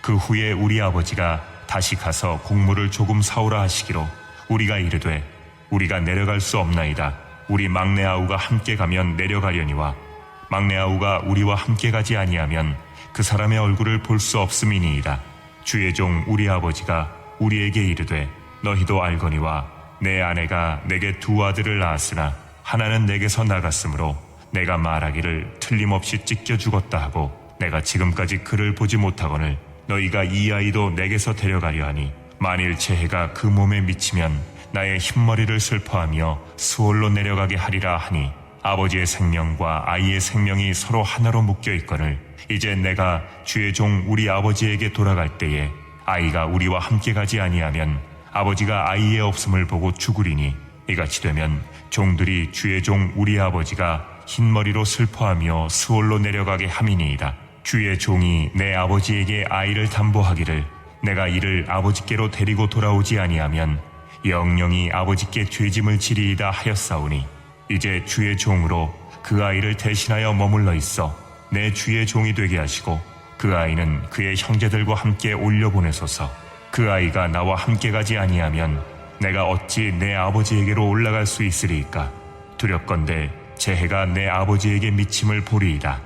그 후에 우리 아버지가 다시 가서 곡물을 조금 사오라 하시기로 우리가 이르되 우리가 내려갈 수 없나이다. 우리 막내 아우가 함께 가면 내려가려니와 막내 아우가 우리와 함께 가지 아니하면 그 사람의 얼굴을 볼 수 없음이니이다. 주의 종 우리 아버지가 우리에게 이르되 너희도 알거니와 내 아내가 내게 두 아들을 낳았으나 하나는 내게서 나갔으므로 내가 말하기를 틀림없이 찢겨 죽었다 하고 내가 지금까지 그를 보지 못하거늘 너희가 이 아이도 내게서 데려가려 하니 만일 재해가 그 몸에 미치면 나의 흰머리를 슬퍼하며 수월로 내려가게 하리라 하니 아버지의 생명과 아이의 생명이 서로 하나로 묶여 있거늘 이제 내가 주의 종 우리 아버지에게 돌아갈 때에 아이가 우리와 함께 가지 아니하면 아버지가 아이의 없음을 보고 죽으리니 이같이 되면 종들이 주의 종 우리 아버지가 흰머리로 슬퍼하며 수월로 내려가게 함이니이다. 주의 종이 내 아버지에게 아이를 담보하기를 내가 이를 아버지께로 데리고 돌아오지 아니하면 영영이 아버지께 죄짐을 지리이다 하였사오니 이제 주의 종으로 그 아이를 대신하여 머물러 있어 내 주의 종이 되게 하시고 그 아이는 그의 형제들과 함께 올려보내소서. 그 아이가 나와 함께 가지 아니하면 내가 어찌 내 아버지에게로 올라갈 수 있으리이까. 두렵건대 재해가 내 아버지에게 미침을 보리이다.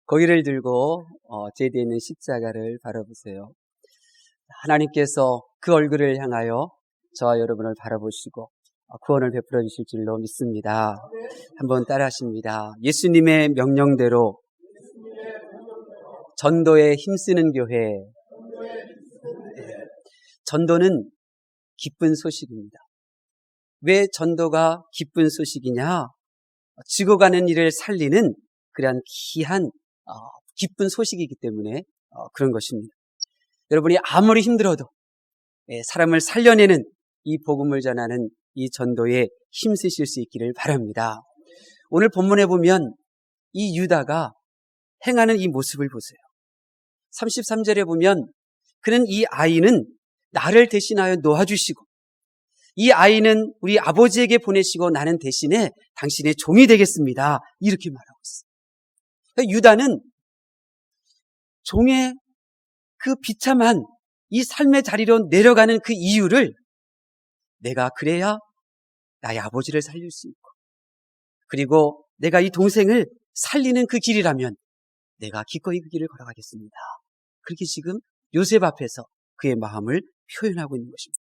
고개를 들고 제디에 있는 십자가를 바라보세요. 하나님께서 그 얼굴을 향하여 저와 여러분을 바라보시고 구원을 베풀어 주실 줄로 믿습니다. 한번 따라 하십니다. 예수님의 명령대로 전도에 힘쓰는 교회. 전도는 기쁜 소식입니다. 왜 전도가 기쁜 소식이냐? 죽어가는 일을 살리는 그러한 귀한 기쁜 소식이기 때문에 그런 것입니다. 여러분이 아무리 힘들어도 사람을 살려내는 이 복음을 전하는 이 전도에 힘쓰실 수 있기를 바랍니다. 오늘 본문에 보면 이 유다가 행하는 이 모습을 보세요. 33절에 보면 그는 이 아이는 나를 대신하여 놓아주시고 이 아이는 우리 아버지에게 보내시고 나는 대신에 당신의 종이 되겠습니다. 이렇게 말하고 있어요. 유다는 종의 그 비참한 이 삶의 자리로 내려가는 그 이유를 내가 그래야 나의 아버지를 살릴 수 있고 그리고 내가 이 동생을 살리는 그 길이라면 내가 기꺼이 그 길을 걸어가겠습니다. 그렇게 지금 요셉 앞에서 그의 마음을 표현하고 있는 것입니다.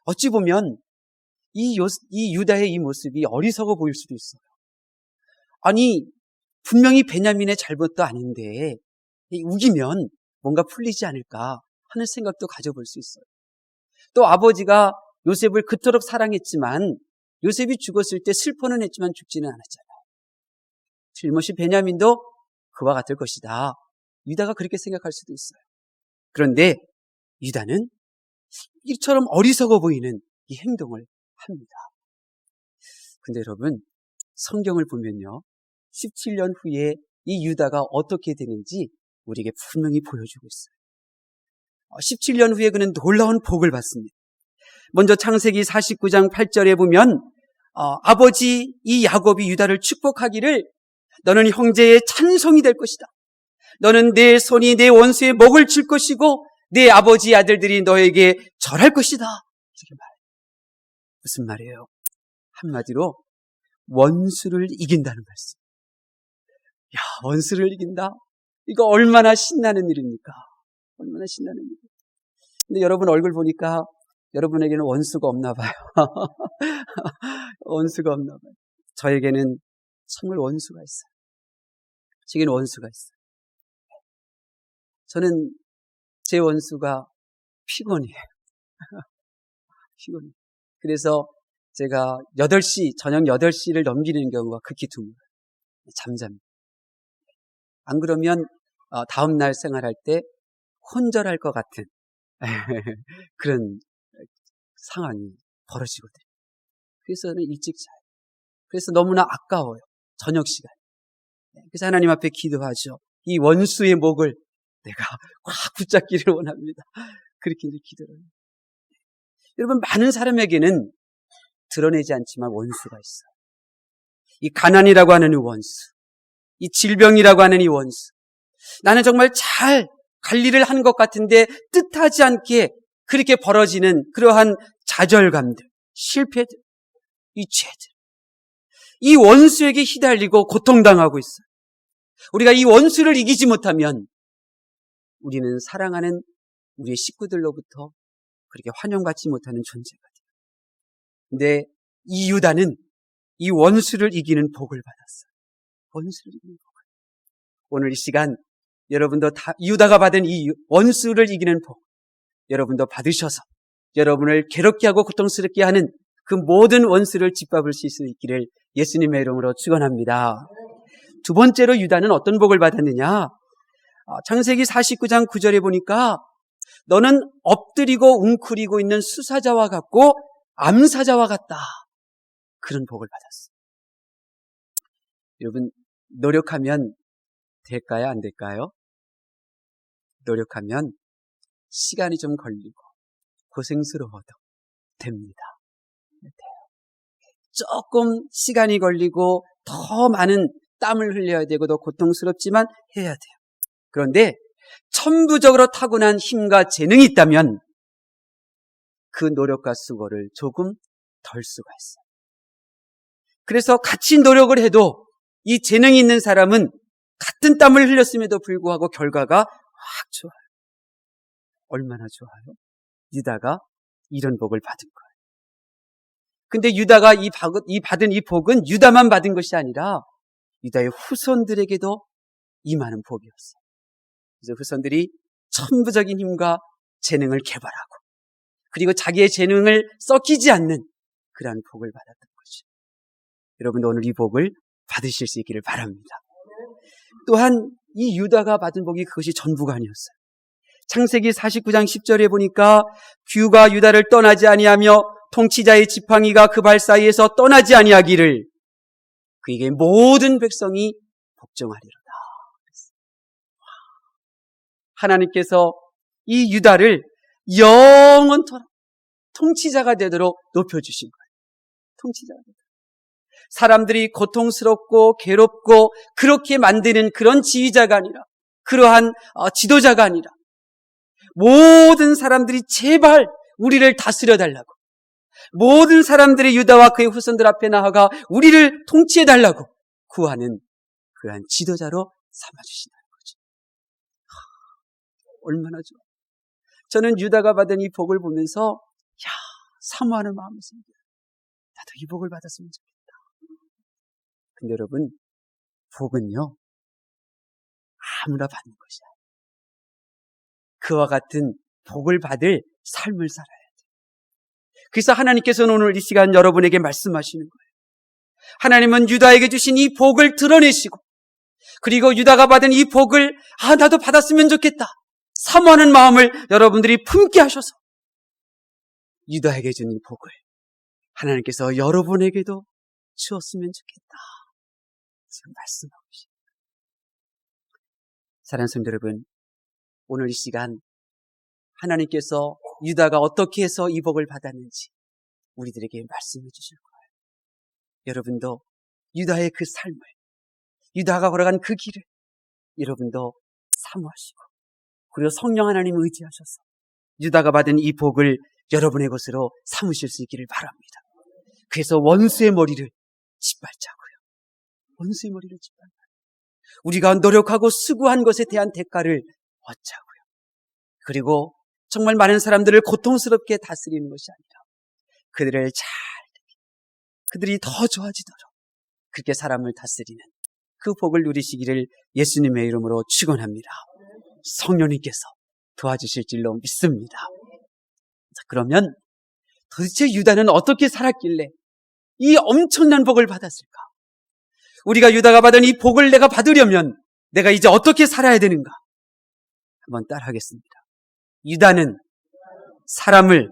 어찌 보면 이 유다의 이 모습이 어리석어 보일 수도 있어요. 아니 분명히 베냐민의 잘못도 아닌데 우기면 뭔가 풀리지 않을까 하는 생각도 가져볼 수 있어요. 또 아버지가 요셉을 그토록 사랑했지만 요셉이 죽었을 때 슬퍼는 했지만 죽지는 않았잖아요. 틀림없이 베냐민도 그와 같을 것이다. 유다가 그렇게 생각할 수도 있어요. 그런데 유다는 이처럼 어리석어 보이는 이 행동을 합니다. 근데 여러분 성경을 보면요 17년 후에 이 유다가 어떻게 되는지 우리에게 분명히 보여주고 있어요. 17년 후에 그는 놀라운 복을 받습니다. 먼저 창세기 49장 8절에 보면 아버지 이 야곱이 유다를 축복하기를 너는 형제의 찬송이 될 것이다. 너는 내 손이 내 원수의 목을 칠 것이고 내 아버지 아들들이 너에게 절할 것이다. 이렇게 말해요. 무슨 말이에요? 한마디로 원수를 이긴다는 말씀. 야, 원수를 이긴다? 이거 얼마나 신나는 일입니까? 얼마나 신나는 일이에요. 근데 여러분 얼굴 보니까 여러분에게는 원수가 없나 봐요. 원수가 없나 봐요. 저에게는 정말 원수가 있어요. 저에게는 원수가 있어요. 저는 제 원수가 피곤이에요. 피곤해요. 그래서 제가 저녁 8시를 넘기는 경우가 극히 드물어요. 잠잠니다. 안 그러면 다음날 생활할 때 혼절할 것 같은 그런 상황이 벌어지거든요. 그래서 저는 일찍 자요. 그래서 너무나 아까워요. 저녁 시간. 그래서 하나님 앞에 기도하죠. 이 원수의 목을 내가 꽉 붙잡기를 원합니다. 그렇게 이제 기도를 해요. 여러분 많은 사람에게는 드러내지 않지만 원수가 있어요. 이 가난이라고 하는 이 원수, 이 질병이라고 하는 이 원수. 나는 정말 잘 관리를 한 것 같은데 뜻하지 않게 그렇게 벌어지는 그러한 좌절감들, 실패들, 이 죄들. 이 원수에게 휘달리고 고통당하고 있어요. 우리가 이 원수를 이기지 못하면 우리는 사랑하는 우리의 식구들로부터 그렇게 환영받지 못하는 존재가 돼요. 근데 이 유다는 이 원수를 이기는 복을 받았어요. 원수를 이기는 복을. 오늘 이 시간 여러분도 다 유다가 받은 이 원수를 이기는 복 여러분도 받으셔서 여러분을 괴롭게 하고 고통스럽게 하는 그 모든 원수를 짓밟을 수 있기를 예수님의 이름으로 축원합니다. 두 번째로 유다는 어떤 복을 받았느냐? 창세기 49장 9절에 보니까 너는 엎드리고 웅크리고 있는 수사자와 같고 암사자와 같다. 그런 복을 받았어요. 여러분, 노력하면 될까요? 안 될까요? 노력하면 시간이 좀 걸리고 고생스러워도 됩니다. 돼요. 조금 시간이 걸리고 더 많은 땀을 흘려야 되고 더 고통스럽지만 해야 돼요. 그런데 천부적으로 타고난 힘과 재능이 있다면 그 노력과 수고를 조금 덜 수가 있어요. 그래서 같이 노력을 해도 이 재능이 있는 사람은 같은 땀을 흘렸음에도 불구하고 결과가 확 좋아요. 얼마나 좋아요? 유다가 이런 복을 받은 거예요. 근데 유다가 받은 이 복은 유다만 받은 것이 아니라 유다의 후손들에게도 임하는 복이었어요. 그래서 후손들이 천부적인 힘과 재능을 개발하고 그리고 자기의 재능을 썩히지 않는 그러한 복을 받았던 거죠. 여러분도 오늘 이 복을 받으실 수 있기를 바랍니다. 또한 이 유다가 받은 복이 그것이 전부가 아니었어요. 창세기 49장 10절에 보니까 규가 유다를 떠나지 아니하며 통치자의 지팡이가 그 발 사이에서 떠나지 아니하기를 그에게 모든 백성이 복종하리로다. 하나님께서 이 유다를 영원토록 통치자가 되도록 높여주신 거예요. 통치자가 되도록. 사람들이 고통스럽고 괴롭고 그렇게 만드는 그런 지휘자가 아니라 그러한 지도자가 아니라 모든 사람들이 제발 우리를 다스려 달라고 모든 사람들이 유다와 그의 후손들 앞에 나아가 우리를 통치해 달라고 구하는 그러한 지도자로 삼아주신다는 거죠. 얼마나 좋아. 저는 유다가 받은 이 복을 보면서 사모하는 마음이 생겨요. 나도 이 복을 받았으면 좋겠다. 근데 여러분, 복은요 아무나 받는 것이 아니에요. 그와 같은 복을 받을 삶을 살아야 돼요. 그래서 하나님께서는 오늘 이 시간 여러분에게 말씀하시는 거예요. 하나님은 유다에게 주신 이 복을 드러내시고 그리고 유다가 받은 이 복을 나도 받았으면 좋겠다. 사모하는 마음을 여러분들이 품게 하셔서 유다에게 준 이 복을 하나님께서 여러분에게도 주었으면 좋겠다. 지금 말씀하고 계십니다. 사랑하는 성도 여러분, 오늘 이 시간 하나님께서 유다가 어떻게 해서 이 복을 받았는지 우리들에게 말씀해 주실 거예요. 여러분도 유다의 그 삶을, 유다가 걸어간 그 길을 여러분도 사모하시고 그리고 성령 하나님 의지하셔서 유다가 받은 이 복을 여러분의 것으로 삼으실 수 있기를 바랍니다. 그래서 원수의 머리를 짓밟자고요. 원수의 머리를 짓밟아요. 우리가 노력하고 수고한 것에 대한 대가를 얻자고요. 그리고 정말 많은 사람들을 고통스럽게 다스리는 것이 아니라 그들을 잘, 그들이 더 좋아지도록 그렇게 사람을 다스리는 그 복을 누리시기를 예수님의 이름으로 축원합니다. 성령님께서 도와주실 줄로 믿습니다. 자, 그러면 도대체 유다는 어떻게 살았길래 이 엄청난 복을 받았을까? 우리가 유다가 받은 이 복을 내가 받으려면 내가 이제 어떻게 살아야 되는가? 한번 따라하겠습니다. 유다는 사람을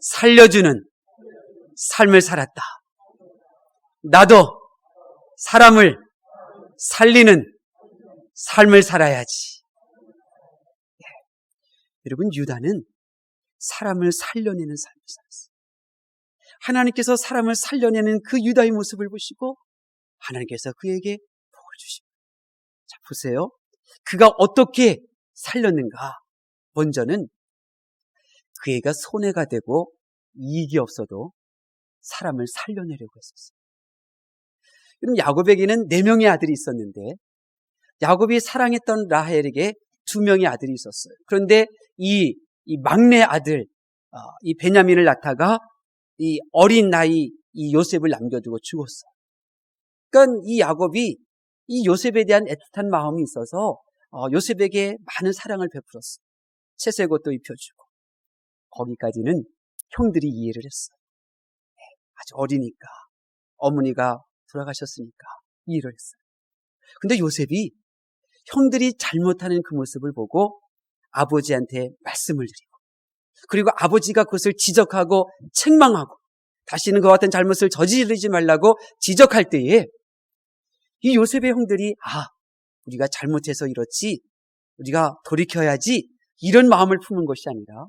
살려주는 삶을 살았다. 나도 사람을 살리는 삶을 살아야지. 여러분, 유다는 사람을 살려내는 삶을 살았어요. 하나님께서 사람을 살려내는 그 유다의 모습을 보시고 하나님께서 그에게 복을 주십니다. 자, 보세요. 그가 어떻게 살렸는가? 먼저는 그 애가 손해가 되고 이익이 없어도 사람을 살려내려고 했었어요. 그럼 야곱에게는 4명의 아들이 있었는데 야곱이 사랑했던 라헬에게 2명의 아들이 있었어요. 그런데 이 막내 아들 이 베냐민을 낳다가 이 어린 나이 이 요셉을 남겨두고 죽었어요. 그러니까 이 야곱이 이 요셉에 대한 애틋한 마음이 있어서 요셉에게 많은 사랑을 베풀었어요. 채색 옷도 입혀주고. 거기까지는 형들이 이해를 했어요. 아주 어리니까 어머니가 돌아가셨으니까 이해를 했어요. 근데 요셉이 형들이 잘못하는 그 모습을 보고 아버지한테 말씀을 드리고 그리고 아버지가 그것을 지적하고 책망하고 다시는 그와 같은 잘못을 저지르지 말라고 지적할 때에 이 요셉의 형들이 우리가 잘못해서 이렇지 우리가 돌이켜야지 이런 마음을 품은 것이 아니라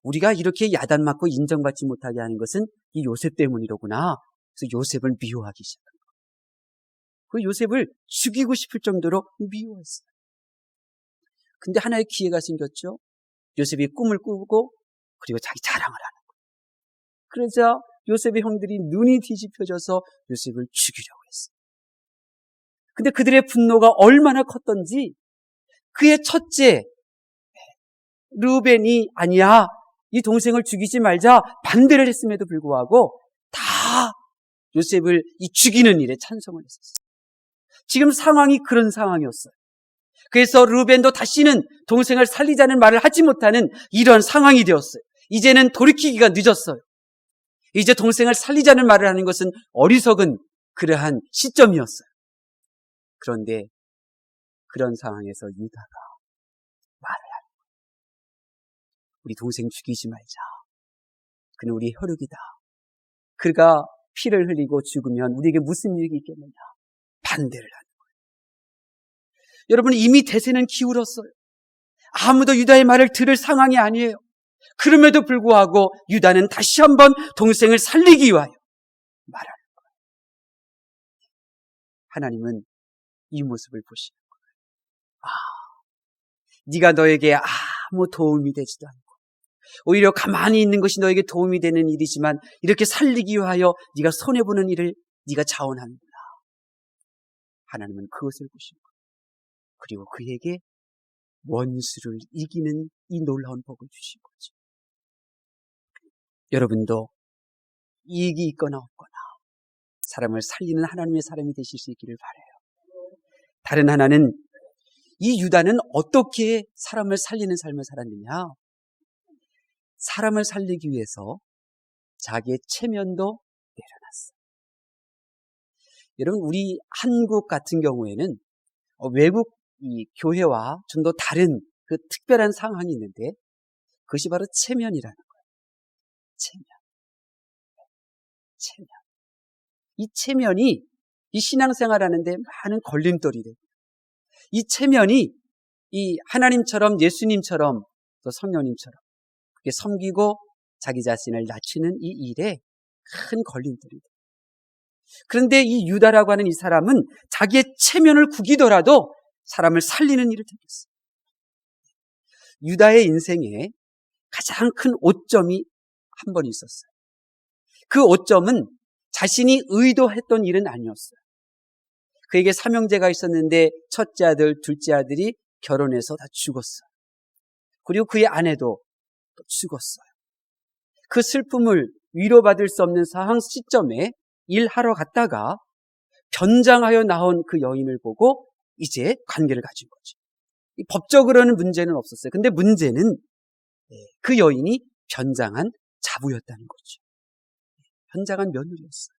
우리가 이렇게 야단맞고 인정받지 못하게 하는 것은 이 요셉 때문이로구나. 그래서 요셉을 미워하기 시작한 거예요. 그 요셉을 죽이고 싶을 정도로 미워했어요. 근데 하나의 기회가 생겼죠. 요셉이 꿈을 꾸고 그리고 자기 자랑을 하는 거예요. 그러자 요셉의 형들이 눈이 뒤집혀져서 요셉을 죽이려고 했어요. 근데 그들의 분노가 얼마나 컸던지 그의 첫째 르우벤이 아니야 이 동생을 죽이지 말자 반대를 했음에도 불구하고 다 요셉을 이 죽이는 일에 찬성을 했었어요. 지금 상황이 그런 상황이었어요. 그래서 르우벤도 다시는 동생을 살리자는 말을 하지 못하는 이런 상황이 되었어요. 이제는 돌이키기가 늦었어요. 이제 동생을 살리자는 말을 하는 것은 어리석은 그러한 시점이었어요. 그런데 그런 상황에서 유다가 말을 하는 거예요. 우리 동생 죽이지 말자. 그는 우리의 혈육이다. 그가 피를 흘리고 죽으면 우리에게 무슨 유익이 있겠느냐. 반대를 하는 거예요. 여러분 이미 대세는 기울었어요. 아무도 유다의 말을 들을 상황이 아니에요. 그럼에도 불구하고 유다는 다시 한번 동생을 살리기 위하여 말하는 거예요. 하나님은 이 모습을 보시는 거예요. 네가 너에게 아무 도움이 되지도 않고 오히려 가만히 있는 것이 너에게 도움이 되는 일이지만 이렇게 살리기 위하여 네가 손해보는 일을 네가 자원하는구나. 하나님은 그것을 보시는 거예요. 그리고 그에게 원수를 이기는 이 놀라운 복을 주신 거죠. 여러분도 이익이 있거나 없거나 사람을 살리는 하나님의 사람이 되실 수 있기를 바라요. 다른 하나는 이 유다는 어떻게 사람을 살리는 삶을 살았느냐? 사람을 살리기 위해서 자기의 체면도 내려놨어요. 여러분 우리 한국 같은 경우에는 외국 이 교회와 좀 더 다른 그 특별한 상황이 있는데 그것이 바로 체면이라는 거예요. 체면. 이 체면이 이 신앙생활하는데 많은 걸림돌이 돼요. 이 체면이 이 하나님처럼 예수님처럼 또 성령님처럼 그렇게 섬기고 자기 자신을 낮추는 이 일에 큰 걸림돌이 돼요. 그런데 이 유다라고 하는 이 사람은 자기의 체면을 구기더라도 사람을 살리는 일을 택했어요. 유다의 인생에 가장 큰 오점이 한 번 있었어요. 그 오점은 자신이 의도했던 일은 아니었어요. 그에게 삼형제가 있었는데 첫째 아들, 둘째 아들이 결혼해서 다 죽었어요. 그리고 그의 아내도 또 죽었어요. 그 슬픔을 위로받을 수 없는 상황 시점에 일하러 갔다가 변장하여 나온 그 여인을 보고 이제 관계를 가진 거죠. 법적으로는 문제는 없었어요. 근데 문제는 그 여인이 변장한 자부였다는 거죠. 변장한 며느리였어요.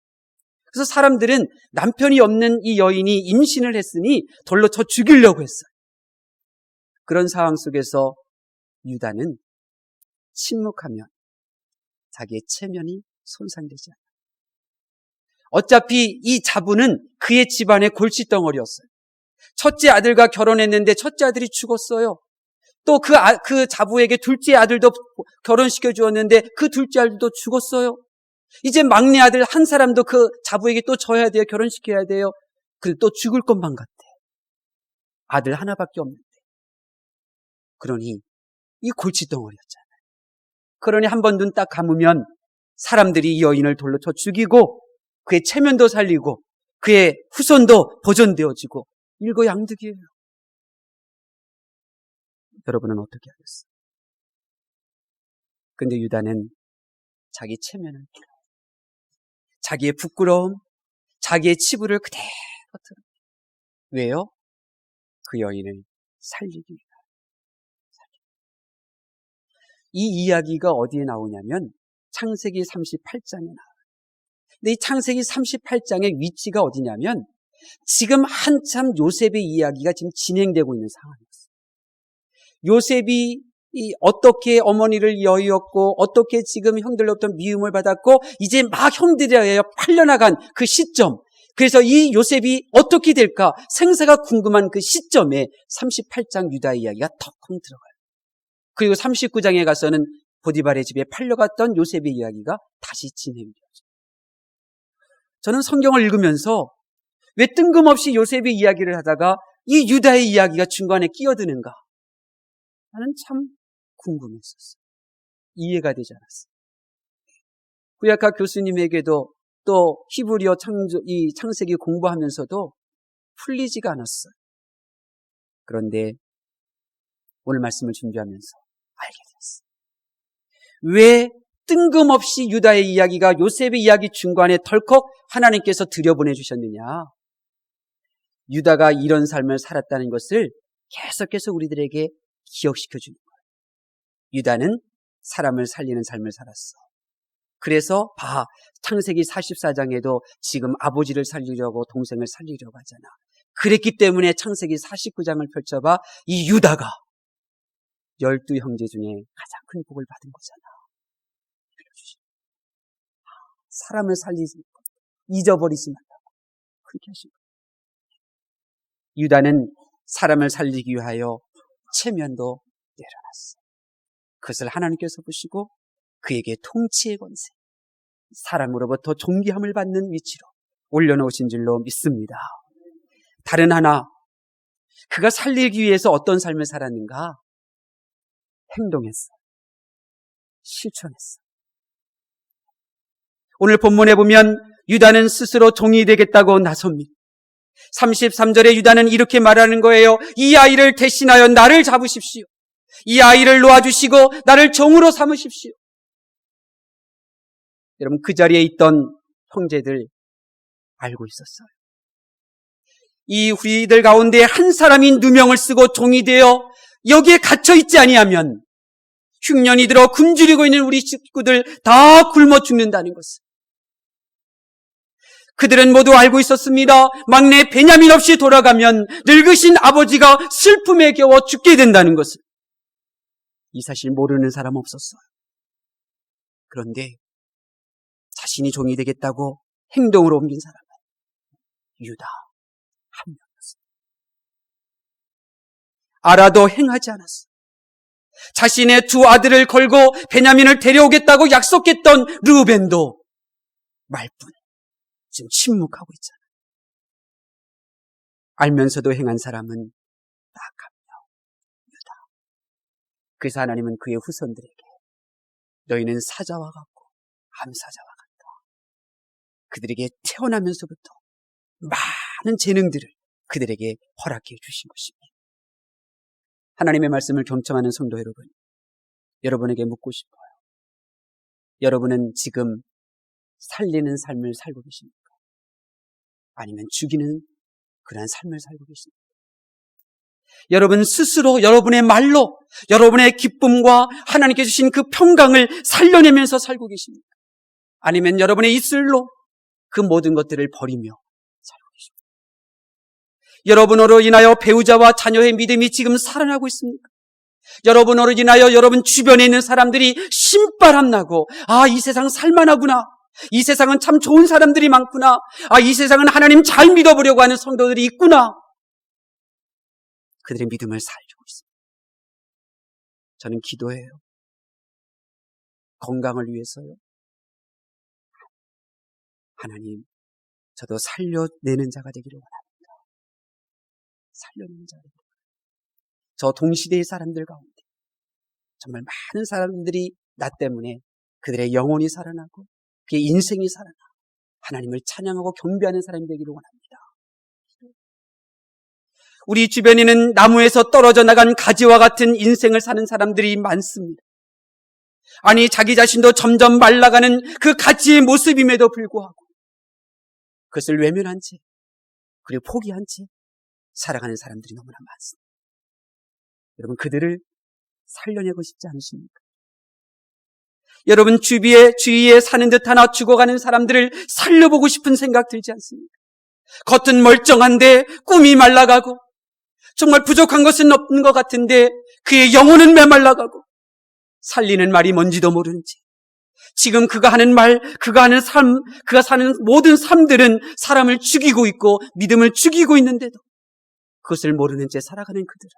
그래서 사람들은 남편이 없는 이 여인이 임신을 했으니 돌로 쳐 죽이려고 했어요. 그런 상황 속에서 유다는 침묵하면 자기의 체면이 손상되지 않아요. 어차피 이 자부는 그의 집안의 골칫덩어리였어요. 첫째 아들과 결혼했는데 첫째 아들이 죽었어요. 또 그 자부에게 둘째 아들도 결혼시켜 주었는데 그 둘째 아들도 죽었어요. 이제 막내 아들 한 사람도 그 자부에게 또 져야 돼요. 결혼시켜야 돼요. 그리고 또 죽을 것만 같아. 아들 하나밖에 없는데. 그러니 이 골칫덩어리였잖아요. 그러니 한 번 눈 딱 감으면 사람들이 이 여인을 돌로 쳐 죽이고 그의 체면도 살리고 그의 후손도 보존되어지고 일거양득이에요. 여러분은 어떻게 하겠어요? 근데 유다는 자기 체면을 길어요. 자기의 부끄러움, 자기의 치부를 그대로 드러내요. 왜요? 그 여인을 살리기 위하여. 이 이야기가 어디에 나오냐면 창세기 38장에 나와요. 근데 이 창세기 38장의 위치가 어디냐면 지금 한참 요셉의 이야기가 지금 진행되고 있는 상황이었어요. 요셉이 어떻게 어머니를 여의었고 어떻게 지금 형들로부터 미움을 받았고 이제 막 형들에 의해 팔려나간 그 시점, 그래서 이 요셉이 어떻게 될까 생사가 궁금한 그 시점에 38장 유다 이야기가 턱쿵 들어가요. 그리고 39장에 가서는 보디발의 집에 팔려갔던 요셉의 이야기가 다시 진행되어져요. 저는 성경을 읽으면서 왜 뜬금없이 요셉의 이야기를 하다가 이 유다의 이야기가 중간에 끼어드는가? 나는 참 궁금했었어요. 이해가 되지 않았어요. 구약학 교수님에게도 또 히브리어 이 창세기 공부하면서도 풀리지가 않았어요. 그런데 오늘 말씀을 준비하면서 알게 됐어요. 왜 뜬금없이 유다의 이야기가 요셉의 이야기 중간에 덜컥 하나님께서 들여보내주셨느냐? 유다가 이런 삶을 살았다는 것을 계속해서 우리들에게 기억시켜주는 거예요. 유다는 사람을 살리는 삶을 살았어. 그래서 창세기 44장에도 지금 아버지를 살리려고 동생을 살리려고 하잖아. 그랬기 때문에 창세기 49장을 펼쳐봐. 이 유다가 12형제 중에 가장 큰 복을 받은 거잖아. 사람을 살리지 것, 잊어버리지 말라고 그렇게 하신 거예요. 유다는 사람을 살리기 위하여 체면도 내려놨어요. 그것을 하나님께서 보시고 그에게 통치의 권세, 사람으로부터 존귀함을 받는 위치로 올려놓으신 줄로 믿습니다. 다른 하나, 그가 살리기 위해서 어떤 삶을 살았는가? 행동했어. 실천했어. 오늘 본문에 보면 유다는 스스로 종이 되겠다고 나섭니다. 33절에 유다는 이렇게 말하는 거예요. 이 아이를 대신하여 나를 잡으십시오. 이 아이를 놓아주시고 나를 종으로 삼으십시오. 여러분, 그 자리에 있던 형제들 알고 있었어요. 이 우리들 가운데 한 사람이 누명을 쓰고 종이 되어 여기에 갇혀있지 아니하면 흉년이 들어 굶주리고 있는 우리 식구들 다 굶어 죽는다는 것을 그들은 모두 알고 있었습니다. 막내 베냐민 없이 돌아가면 늙으신 아버지가 슬픔에 겨워 죽게 된다는 것을. 이 사실 모르는 사람 없었어요. 그런데 자신이 종이 되겠다고 행동으로 옮긴 사람은 유다 한 명이었습니다. 알아도 행하지 않았어요. 자신의 두 아들을 걸고 베냐민을 데려오겠다고 약속했던 르우벤도 말뿐 지금 침묵하고 있잖아요. 알면서도 행한 사람은 딱 한 명, 유다. 그래서 하나님은 그의 후손들에게 너희는 사자와 같고 암사자와 같다. 그들에게 태어나면서부터 많은 재능들을 그들에게 허락해 주신 것입니다. 하나님의 말씀을 경청하는 성도 여러분, 여러분에게 묻고 싶어요. 여러분은 지금 살리는 삶을 살고 계십니까? 아니면 죽이는 그러한 삶을 살고 계십니까? 여러분 스스로 여러분의 말로 여러분의 기쁨과 하나님께 주신 그 평강을 살려내면서 살고 계십니까? 아니면 여러분의 입술로 그 모든 것들을 버리며 살고 계십니까? 여러분으로 인하여 배우자와 자녀의 믿음이 지금 살아나고 있습니까? 여러분으로 인하여 여러분 주변에 있는 사람들이 신바람 나고 이 세상 살만하구나. 이 세상은 참 좋은 사람들이 많구나. 이 세상은 하나님 잘 믿어보려고 하는 성도들이 있구나. 그들의 믿음을 살리고 있습니다. 저는 기도해요. 건강을 위해서요. 하나님, 저도 살려내는 자가 되기를 원합니다. 살려내는 자가 되는 거예요. 저 동시대의 사람들 가운데 정말 많은 사람들이 나 때문에 그들의 영혼이 살아나고 그의 인생이 살아나 하나님을 찬양하고 경배하는 사람이 되기를 원합니다. 우리 주변에는 나무에서 떨어져 나간 가지와 같은 인생을 사는 사람들이 많습니다. 아니, 자기 자신도 점점 말라가는 그 가지의 모습임에도 불구하고 그것을 외면한 채 그리고 포기한 채 살아가는 사람들이 너무나 많습니다. 여러분, 그들을 살려내고 싶지 않으십니까? 여러분, 주위에 사는 듯 하나 죽어가는 사람들을 살려보고 싶은 생각 들지 않습니까? 겉은 멀쩡한데 꿈이 말라가고 정말 부족한 것은 없는 것 같은데 그의 영혼은 메말라가고 살리는 말이 뭔지도 모르는 채 지금 그가 하는 말, 그가 하는 삶, 그가 사는 모든 삶들은 사람을 죽이고 있고 믿음을 죽이고 있는데도 그것을 모르는 채 살아가는 그들을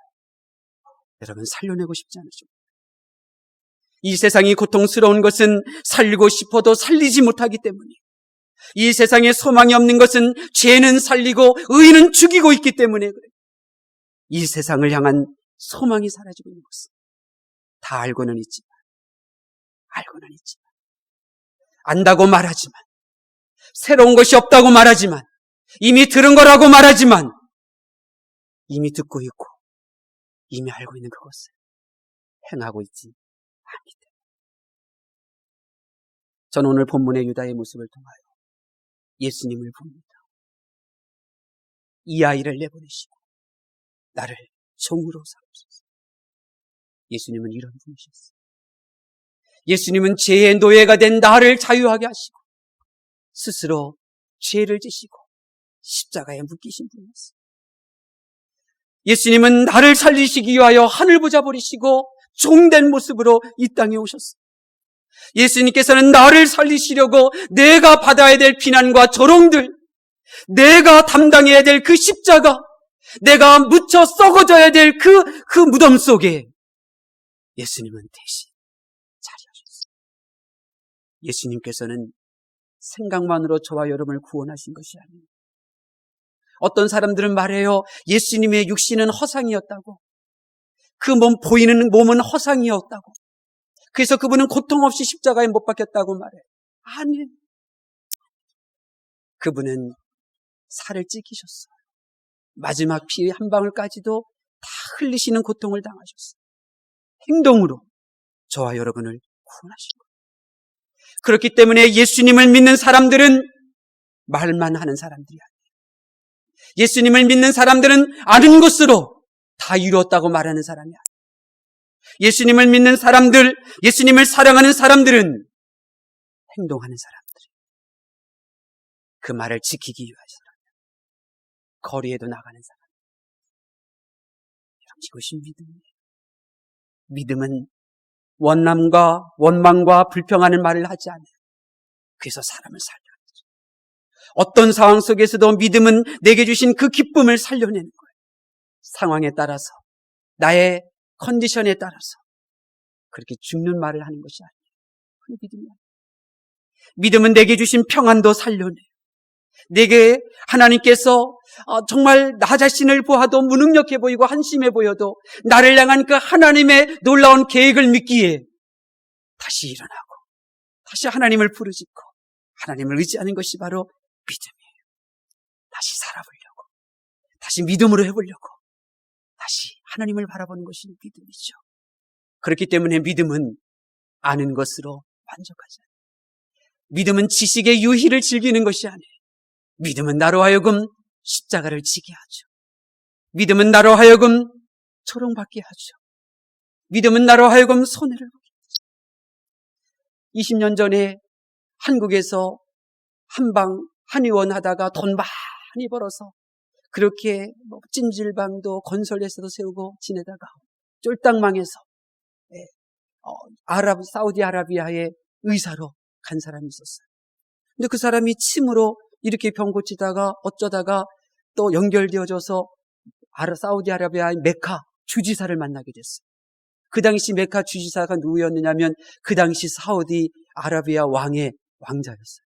여러분 살려내고 싶지 않으십니까? 이 세상이 고통스러운 것은 살리고 싶어도 살리지 못하기 때문에, 이 세상에 소망이 없는 것은 죄는 살리고 의는 죽이고 있기 때문에 그래요. 이 세상을 향한 소망이 사라지고 있는 것은 다 알고는 있지만 안다고 말하지만, 새로운 것이 없다고 말하지만, 이미 들은 거라고 말하지만 이미 듣고 있고 이미 알고 있는 그것을 행하고 있지 않기 때문에. 저는 오늘 본문의 유다의 모습을 통하여 예수님을 봅니다. 이 아이를 내보내시고 나를 종으로 삼으소서. 예수님은 이런 분이셨어요. 예수님은 죄의 노예가 된 나를 자유하게 하시고 스스로 죄를 지시고 십자가에 묶이신 분이었어요. 예수님은 나를 살리시기 위하여 하늘 보좌 버리시고 종된 모습으로 이 땅에 오셨어요. 예수님께서는 나를 살리시려고 내가 받아야 될 비난과 조롱들, 내가 담당해야 될 그 십자가, 내가 묻혀 썩어져야 될 그 무덤 속에 예수님은 대신 자리하셨어요. 예수님께서는 생각만으로 저와 여러분을 구원하신 것이 아니에요. 어떤 사람들은 말해요. 예수님의 육신은 허상이었다고. 그 보이는 몸은 허상이었다고. 그래서 그분은 고통 없이 십자가에 못 박혔다고 말해요. 아니에요. 그분은 살을 찢기셨어요. 마지막 피 한 방울까지도 다 흘리시는 고통을 당하셨어요. 행동으로 저와 여러분을 구원하신 거예요. 그렇기 때문에 예수님을 믿는 사람들은 말만 하는 사람들이 아니에요. 예수님을 믿는 사람들은 아는 것으로 다 이루었다고 말하는 사람이 아니에요. 예수님을 믿는 사람들, 예수님을 사랑하는 사람들은 행동하는 사람들이에요. 그 말을 지키기 위한 사람이에요. 거리에도 나가는 사람. 이것이 믿음이에요. 믿음은 원망과 불평하는 말을 하지 않아요. 그래서 사람을 살려내죠. 어떤 상황 속에서도 믿음은 내게 주신 그 기쁨을 살려내는 거예요. 상황에 따라서, 나의 컨디션에 따라서 그렇게 죽는 말을 하는 것이 아니에요. 그게 믿음이에요. 믿음은 내게 주신 평안도 살려내요. 내게 하나님께서 정말 나 자신을 보아도 무능력해 보이고 한심해 보여도 나를 향한 그 하나님의 놀라운 계획을 믿기에 다시 일어나고 다시 하나님을 부르짖고 하나님을 의지하는 것이 바로 믿음이에요. 다시 살아보려고, 다시 믿음으로 해보려고, 다시 하나님을 바라보는 것이 믿음이죠. 그렇기 때문에 믿음은 아는 것으로 만족하지 않아요. 믿음은 지식의 유희를 즐기는 것이 아니에요. 믿음은 나로 하여금 십자가를 지게 하죠. 믿음은 나로 하여금 조롱받게 하죠. 믿음은 나로 하여금 손해를 보게 하죠. 20년 전에 한국에서 한의원 하다가 돈 많이 벌어서 그렇게 찜질방도 건설회사도 세우고 지내다가 쫄딱 망해서 사우디아라비아의 의사로 간 사람이 있었어요. 근데 그 사람이 침으로 이렇게 병 고치다가 어쩌다가 또 연결되어져서 사우디아라비아의 메카 주지사를 만나게 됐어요. 그 당시 메카 주지사가 누구였느냐면 그 당시 사우디아라비아 왕의 왕자였어요.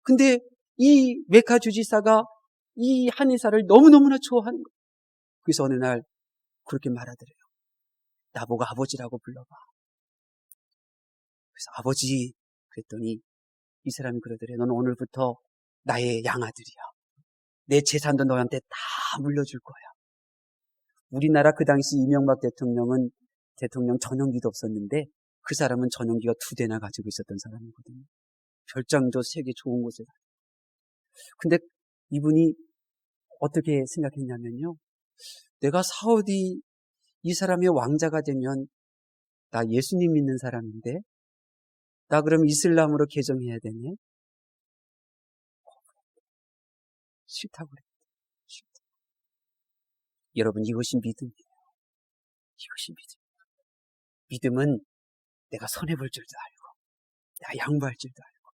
근데 이 메카 주지사가 이 한의사를 너무너무나 좋아하는 거예요. 그래서 어느 날 그렇게 말하더래요. 나보고 아버지라고 불러봐. 그래서 아버지 그랬더니 이 사람이 그러더래요. 너는 오늘부터 나의 양아들이야. 내 재산도 너한테 다 물려줄 거야. 우리나라 그 당시 이명박 대통령은 대통령 전용기도 없었는데 그 사람은 전용기가 2대나 가지고 있었던 사람이거든요. 별장도 세계 좋은 곳에. 근데 이분이 어떻게 생각했냐면요. 내가 사우디 이 사람의 왕자가 되면 나 예수님 믿는 사람인데 나 그럼 이슬람으로 개종해야 되네? 싫다고 그랬대. 싫다. 여러분 이것이 믿음이에요. 이것이 믿음이에요. 믿음은 내가 손해볼 줄도 알고 내가 양보할 줄도 알고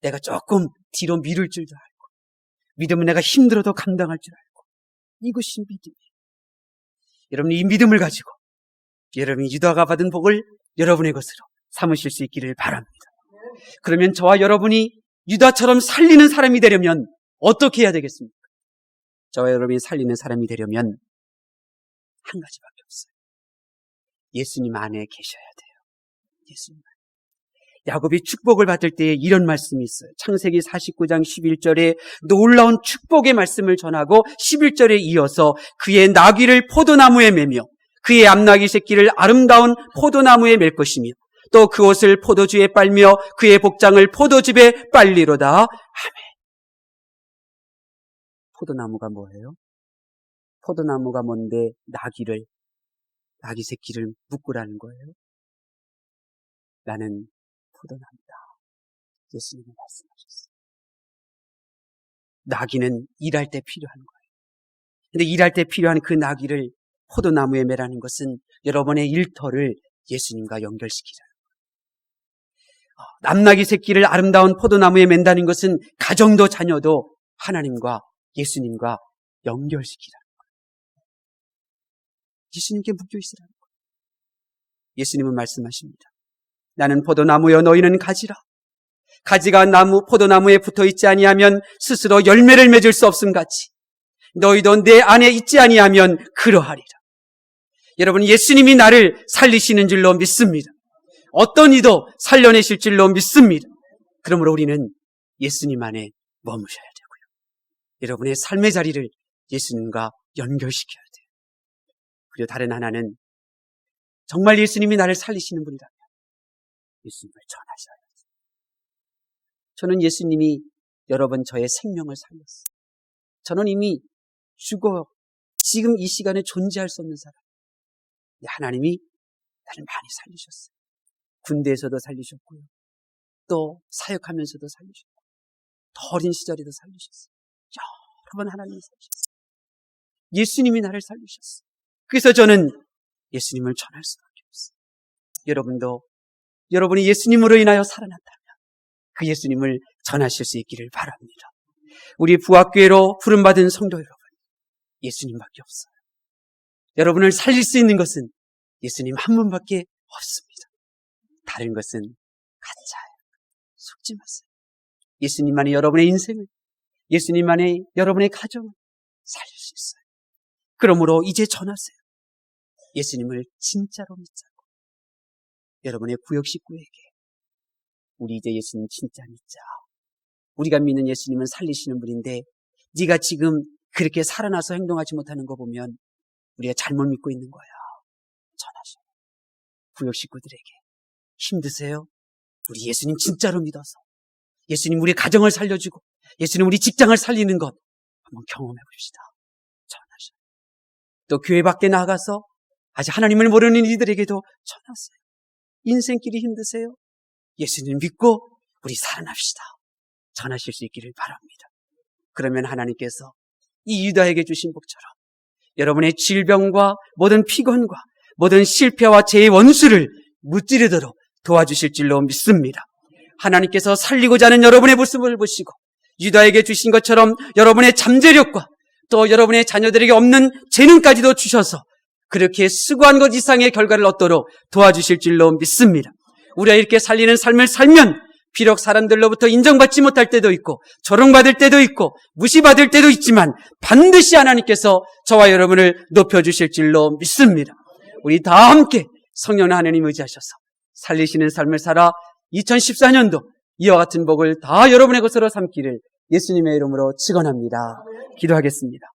내가 조금 뒤로 미룰 줄도 알고 믿음은 내가 힘들어도 감당할 줄 알고 이것이 믿음이에요. 여러분 이 믿음을 가지고 여러분이 유다가 받은 복을 여러분의 것으로 삼으실 수 있기를 바랍니다. 그러면 저와 여러분이 유다처럼 살리는 사람이 되려면 어떻게 해야 되겠습니까? 저와 여러분이 살리는 사람이 되려면 한 가지밖에 없어요. 예수님 안에 계셔야 돼요. 예수님 안에. 야곱이 축복을 받을 때에 이런 말씀이 있어요. 창세기 49장 11절에 놀라운 축복의 말씀을 전하고 11절에 이어서 그의 나귀를 포도나무에 매며 그의 암나귀 새끼를 아름다운 포도나무에 맬 것이며 또 그 옷을 포도주에 빨며 그의 복장을 포도즙에 빨리로다. 아멘. 포도나무가 뭐예요? 포도나무가 뭔데 나귀 새끼를 묶으라는 거예요? 나는 포도나무다. 예수님이 말씀하셨어요. 나귀는 일할 때 필요한 거예요. 근데 일할 때 필요한 그 나귀를 포도나무에 매라는 것은 여러분의 일터를 예수님과 연결시키라는 거예요. 남나귀 새끼를 아름다운 포도나무에 맨다는 것은 가정도 자녀도 하나님과 예수님과 연결시키라는 거예요. 예수님께 묶여 있으라는 거예요. 예수님은 말씀하십니다. 나는 포도나무여 너희는 가지라. 가지가 포도나무에 붙어있지 아니하면 스스로 열매를 맺을 수 없음같이 너희도 내 안에 있지 아니하면 그러하리라. 여러분 예수님이 나를 살리시는 줄로 믿습니다. 어떤 이도 살려내실 줄로 믿습니다. 그러므로 우리는 예수님 안에 머무셔야 되고요. 여러분의 삶의 자리를 예수님과 연결시켜야 돼요. 그리고 다른 하나는 정말 예수님이 나를 살리시는 분이라면 예수님을 전하셔야죠. 저는 예수님이 여러분 저의 생명을 살렸어요. 저는 이미 죽어 지금 이 시간에 존재할 수 없는 사람. 하나님이 나를 많이 살리셨어요. 군대에서도 살리셨고요. 또 사역하면서도 살리셨고 더 어린 시절에도 살리셨어요. 여러 번 하나님이 살리셨어요. 예수님이 나를 살리셨어요. 그래서 저는 예수님을 전할 수밖에 없어요. 여러분도 여러분이 예수님으로 인하여 살아났다면 그 예수님을 전하실 수 있기를 바랍니다. 우리 부학교회로 부름받은 성도 여러분, 예수님밖에 없어요. 여러분을 살릴 수 있는 것은 예수님 한 분밖에 없습니다. 다른 것은 가짜예요. 속지 마세요. 예수님만이 여러분의 인생을, 예수님만이 여러분의 가정을 살릴 수 있어요. 그러므로 이제 전하세요. 예수님을 진짜로 믿자고. 여러분의 구역 식구에게 우리 이제 예수님 진짜 믿자. 우리가 믿는 예수님은 살리시는 분인데 네가 지금 그렇게 살아나서 행동하지 못하는 거 보면 우리가 잘못 믿고 있는 거야. 전하셔요. 구역 식구들에게 힘드세요? 우리 예수님 진짜로 믿어서 예수님 우리 가정을 살려주고 예수님 우리 직장을 살리는 것 한번 경험해 봅시다. 전하셔요. 또 교회 밖에 나가서 아직 하나님을 모르는 이들에게도 전하세요. 인생길이 힘드세요? 예수님 믿고 우리 살아납시다. 전하실 수 있기를 바랍니다. 그러면 하나님께서 이 유다에게 주신 복처럼 여러분의 질병과 모든 피곤과 모든 실패와 죄의 원수를 무찌르도록 도와주실 줄로 믿습니다. 하나님께서 살리고자 하는 여러분의 모습을 보시고 유다에게 주신 것처럼 여러분의 잠재력과 또 여러분의 자녀들에게 없는 재능까지도 주셔서 그렇게 수고한 것 이상의 결과를 얻도록 도와주실 줄로 믿습니다. 우리가 이렇게 살리는 삶을 살면 비록 사람들로부터 인정받지 못할 때도 있고 조롱받을 때도 있고 무시받을 때도 있지만 반드시 하나님께서 저와 여러분을 높여주실 줄로 믿습니다. 우리 다 함께 성령 하나님 의지하셔서 살리시는 삶을 살아 2014년도 이와 같은 복을 다 여러분의 것으로 삼기를 예수님의 이름으로 축원합니다. 기도하겠습니다.